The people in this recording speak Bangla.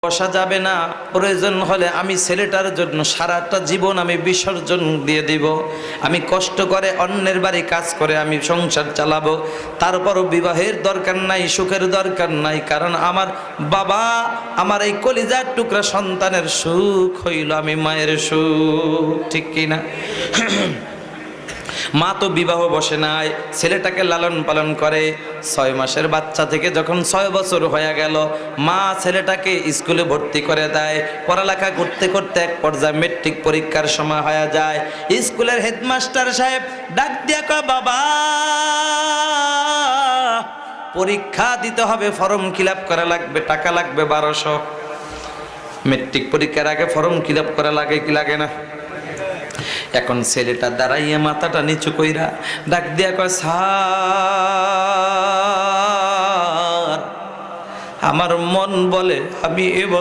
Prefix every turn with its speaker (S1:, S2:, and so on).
S1: বসা যাবে না, প্রয়োজন হলে আমি ছেলেটার জন্য সারাটা জীবন আমি বিসর্জন দিয়ে দিব। আমি কষ্ট করে অন্যের বাড়ি কাজ করে আমি সংসার চালাবো, তারপরও বিবাহের দরকার নাই, সুখের দরকার নাই, কারণ আমার বাবা, আমার এই কলিজার টুকরা সন্তানের সুখ হইল আমি মায়ের সুখ। ঠিক কিনা? মা তো বিবাহ বসে নাই, ছেলেটাকে লালন পালন করে। 6 মাসের বাচ্চা থেকে যখন 6 বছর হয়ে গেল, মা ছেলেটাকে স্কুলে ভর্তি করে দেয়। পড়ালেখা করতে করতে এক পর্যায়ে মেট্রিক পরীক্ষার সময় হয়ে যায়। স্কুলের হেডমাস্টার সাহেব ডাক দিয়া কয়, বাবা পরীক্ষা দিতে হবে, ফর্ম ফিল আপ করা লাগবে, টাকা লাগবে 1200। মেট্রিক পরীক্ষার আগে ফর্ম ফিল আপ করা লাগে কি লাগে না? এখন ছেলেটা দাঁড়াইয়া মাথাটা নিচু কইরা ডাক দিয়া কয়, স্যার আমার মন বলে আমি